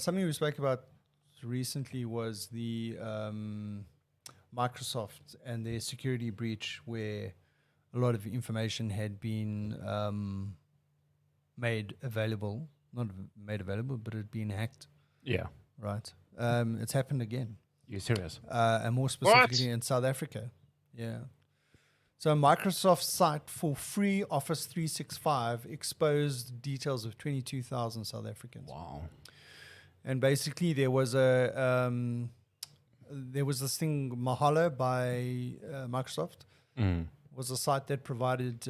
something we spoke about recently was the Microsoft and their security breach, where a lot of information had been made available, not made available, but it had been hacked. Yeah. Right. It's happened again. You serious? And more specifically in South Africa. Yeah. So Microsoft's site for free Office 365 exposed details of 22,000 South Africans. Wow. And basically there was this thing, Mahalo by Microsoft. Was a site that provided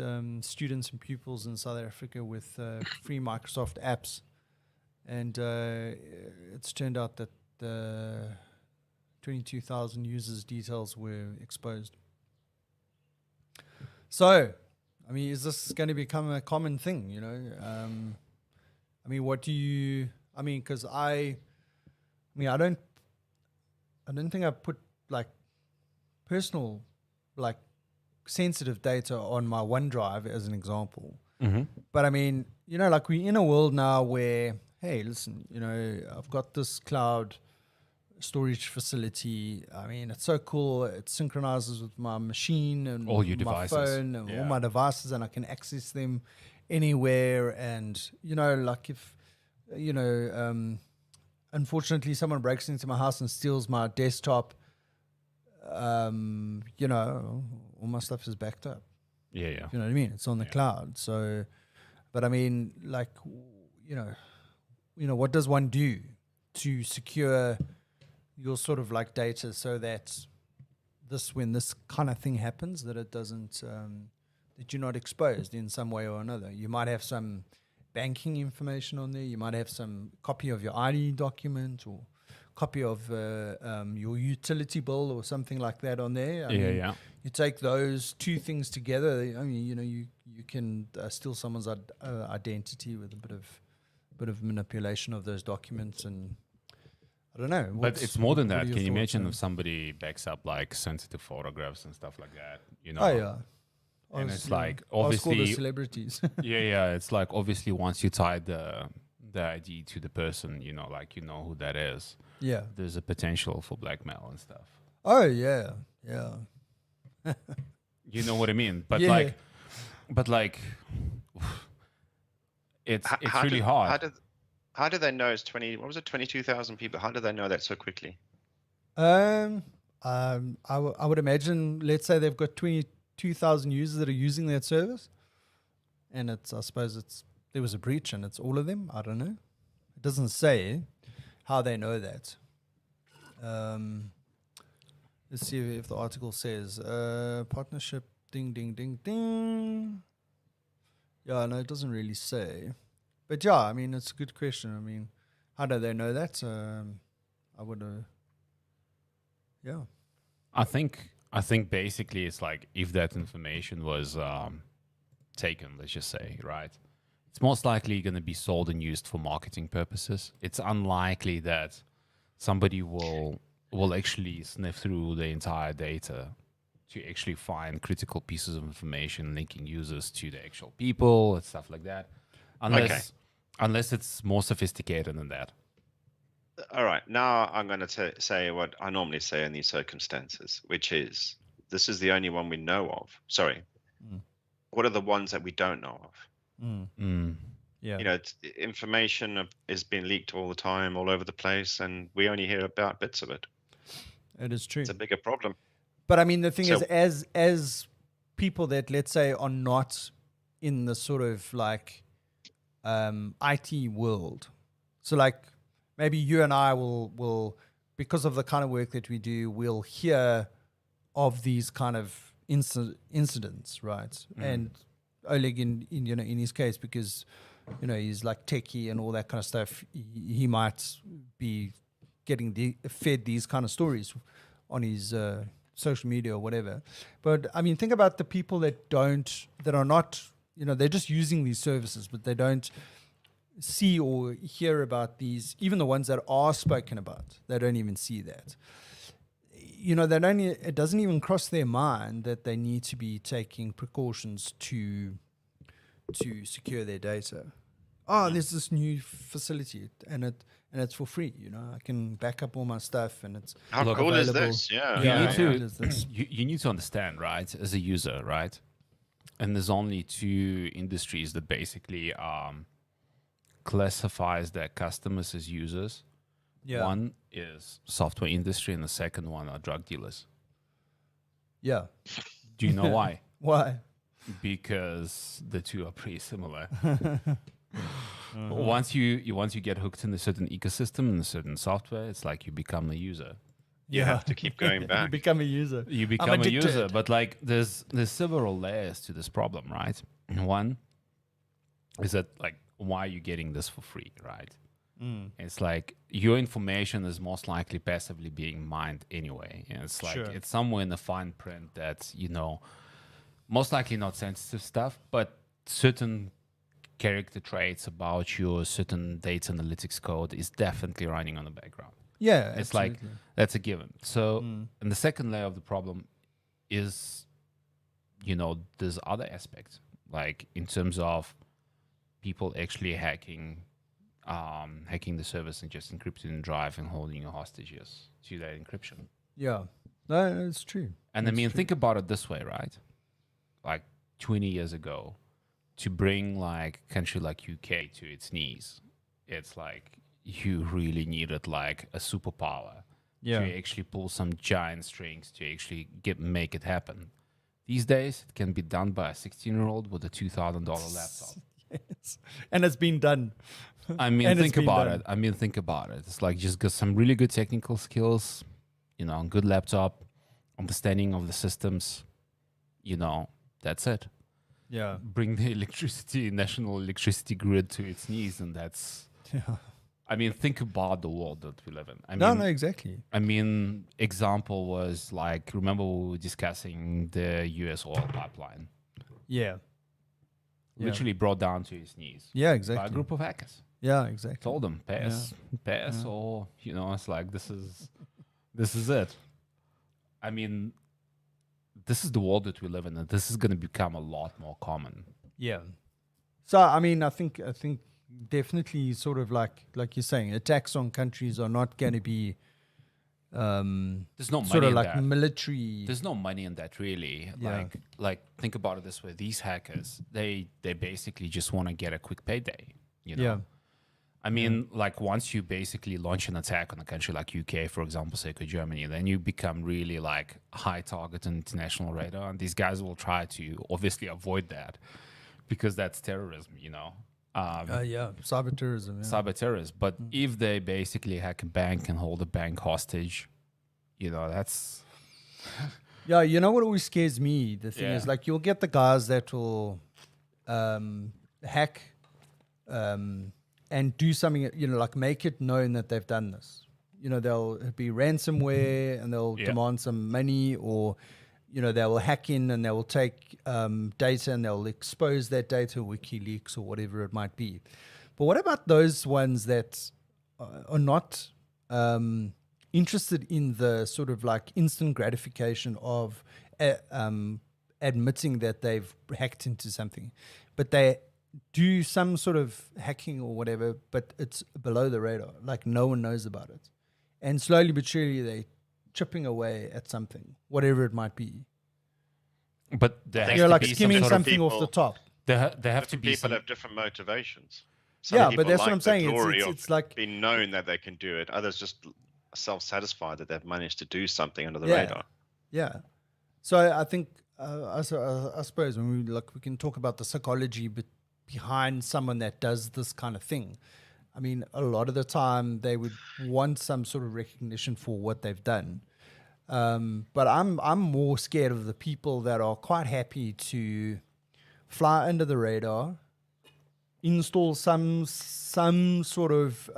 students and pupils in South Africa with free Microsoft apps. And it's turned out that 22,000 users' details were exposed. So, I mean, is this going to become a common thing, you know? I mean, what do you... I mean, because I don't think I put, like, personal, like, sensitive data on my OneDrive as an example. But, I mean, you know, like, we're in a world now where, hey, listen, you know, I've got this cloud storage facility. I mean, it's so cool. It synchronizes with my machine and all your my devices. phone and all my devices, and I can access them anywhere. And, you know, like if, you know, unfortunately someone breaks into my house and steals my desktop, you know, all my stuff is backed up. Yeah. You know what I mean? It's on the cloud. So, but I mean, like, you know, what does one do to secure your sort of like data so that when this kind of thing happens, that it doesn't, that you're not exposed in some way or another? You might have some banking information on there. You might have some copy of your ID document or copy of your utility bill or something like that on there. I mean, you take those two things together. I mean, you know, you can steal someone's identity with a bit of manipulation of those documents, and I don't know. But it's more than that. Can you imagine if somebody backs up like sensitive photographs and stuff like that? You know. Oh yeah. And it's like obviously the celebrities. yeah. It's like obviously once you tie the ID to the person, you know, like you know who that is. Yeah. There's a potential for blackmail and stuff. Oh yeah. You know what I mean? But like, it's really hard. How do they know it's 22,000 people? How do they know that so quickly? I would imagine, let's say they've got 22,000 users that are using that service, and I suppose there was a breach and it's all of them. I don't know. It doesn't say how they know that. Let's see if the article says partnership ding ding ding ding. Yeah, no, it doesn't really say. But yeah, I mean, it's a good question. I mean, how do they know that? I would, yeah. I think basically it's like if that information was taken, let's just say, right? It's most likely going to be sold and used for marketing purposes. It's unlikely that somebody will actually sniff through the entire data to actually find critical pieces of information linking users to the actual people and stuff like that. Unless it's more sophisticated than that. All right. Now I'm going to say what I normally say in these circumstances, which is this is the only one we know of. Sorry. What are the ones that we don't know of? Yeah. You know, information is being leaked all the time, all over the place, and we only hear about bits of it. It is true. It's a bigger problem. But I mean, the thing is, as people that, let's say, are not in the sort of like IT world, so like maybe you and I will because of the kind of work that we do, we'll hear of these kind of incidents, right? And Oleg in his case, because you know he's like techie and all that kind of stuff, he might be getting fed these kind of stories on his social media or whatever. But I mean, think about the people that are not, you know, they're just using these services, but they don't see or hear about these, even the ones that are spoken about, they don't even see that. You know, it doesn't even cross their mind that they need to be taking precautions to secure their data. oh, there's this new facility and it's for free. I can back up all my stuff and it's How Look, cool is available. this? Yeah. You need to- it is this. You need to understand, right, as a user, right? And there's only two industries that basically classifies their customers as users. Yeah. One is software industry, and the second one are drug dealers. Yeah. Do you know why? Why? Because the two are pretty similar. Once you get hooked in a certain ecosystem and a certain software, it's like you become a user. You have to keep going You back. become a user. You become a addicted. user, but like there's several layers to this problem, right? One is that like why are you getting this for free, right? It's like your information is most likely passively being mined anyway. And it's like Sure. it's somewhere in the fine print that, most likely not sensitive stuff, but certain character traits about your certain data analytics code is definitely running on the background. Yeah. It's like absolutely. that's a given. So, and the second layer of the problem is, there's other aspects, like in terms of people actually hacking the service and just encrypting the drive and holding your hostages to that encryption. Yeah. No, it's true. And I mean, think about it this way, right? Like 20 years ago, to bring like a country like UK to its knees, it's like you really needed like a superpower to actually pull some giant strings to actually make it happen. These days, it can be done by a 16-year-old with a $2,000 laptop. Yes. And it's been done. I mean, And it's think been about done. it. Think about it. It's like just got some really good technical skills, good laptop, understanding of the systems, that's it. Yeah. Bring the national electricity grid to its knees, and that's. Yeah. I mean, think about the world that we live in. No, exactly. I mean, example was like, remember we were discussing the U.S. oil pipeline, Yeah. Yeah. literally brought down to its knees Yeah, by exactly. a group of hackers. Yeah, exactly. Told them pass, or it's like this is it. I mean, this is the world that we live in, and this is going to become a lot more common. Yeah. So I mean, I think definitely sort of like you're saying, attacks on countries are not going to be There's no money sort of in like that. military. There's no money in that really. Yeah. Like think about it this way: these hackers, they basically just want to get a quick payday. Yeah. I mean, like once you basically launch an attack on a country like UK, for example, say Germany, then you become really like high target on international radar, and these guys will try to obviously avoid that because that's terrorism, Yeah. Cyber terrorism. Yeah. cyber terrorists. But if they basically hack a bank and hold a bank hostage, that's Yeah, you know what always scares me? The thing is, Yeah. like, you'll get the guys that will hack and do something, like make it known that they've done this. They'll be ransomware and they'll Yeah. demand some money, or, they will hack in and they will take data and they'll expose that data, WikiLeaks or whatever it might be. But what about those ones that are not interested in the sort of like instant gratification of admitting that they've hacked into something, but they do some sort of hacking or whatever, but it's below the radar, like no one knows about it, and slowly but surely they're chipping away at something, whatever it might be. but there has You're to like be some skimming sort of- something off the top. There have to Different be people some. have different motivations. Some Yeah, but people that's what like I'm the saying. glory of It's like, being known that they can do it. Others just self-satisfied that they've managed to do something under the Yeah. radar. yeah. So I think I suppose when we can talk about the psychology behind someone that does this kind of thing. I mean, a lot of the time they would want some sort of recognition for what they've done. But I'm more scared of the people that are quite happy to fly under the radar, install some sort of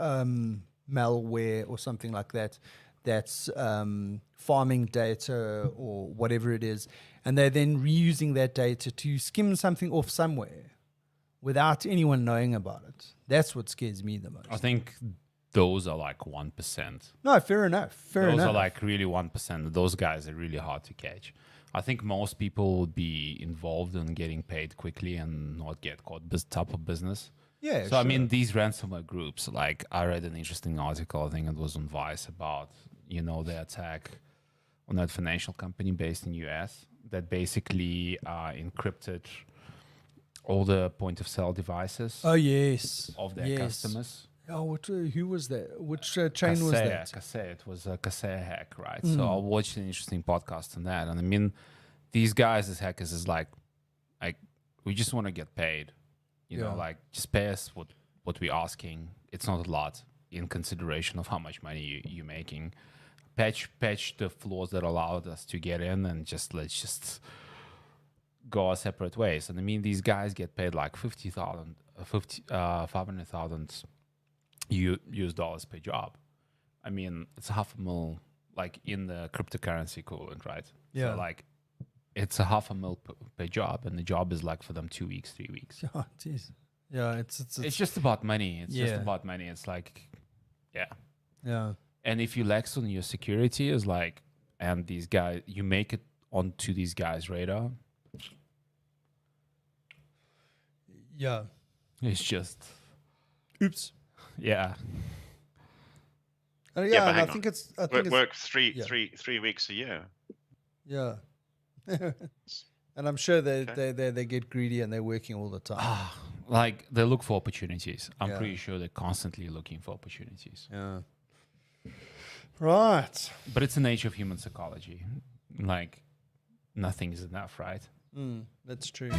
malware or something like that that's farming data or whatever it is, and they're then reusing that data to skim something off somewhere without anyone knowing about it. That's what scares me the most. I think those are like 1%. No, fair enough. Fair Those enough. are like really 1%. Those guys are really hard to catch. I think most people would be involved in getting paid quickly and not get caught this type of business. Yeah. So I mean, these ransomware groups, like I read an interesting article, I think it was on Vice, about the attack on that financial company based in US that basically encrypted all the point of sale devices Oh yes. of their customers. Oh, who was that? Which chain was that? Kaseya. It was a Kaseya hack, right? So I watched an interesting podcast on that, and I mean, these guys as hackers is like we just want to get paid, like just pay us what we're asking. It's not a lot in consideration of how much money you're making. Patch the flaws that allowed us to get in, and let's just go our separate ways. And I mean, these guys get paid like $500,000 US dollars per job. I mean, it's $500,000 like in the cryptocurrency equivalent, right? Yeah. So like, it's $500,000 per job, and the job is like for them 2 weeks, 3 weeks. Oh, jeez. Yeah, it's just about money. It's just about money. It's like, yeah. And if you lax on your security, is like, and these guys, you make it onto these guys' radar. Yeah. It's just, oops. Yeah. And but I think it's work three weeks a year. Yeah. And I'm sure they get greedy and they're working all the time. Like they look for opportunities. I'm Yeah. pretty sure they're constantly looking for opportunities. Yeah. Right. But it's the nature of human psychology. Like nothing is enough, right? That's true.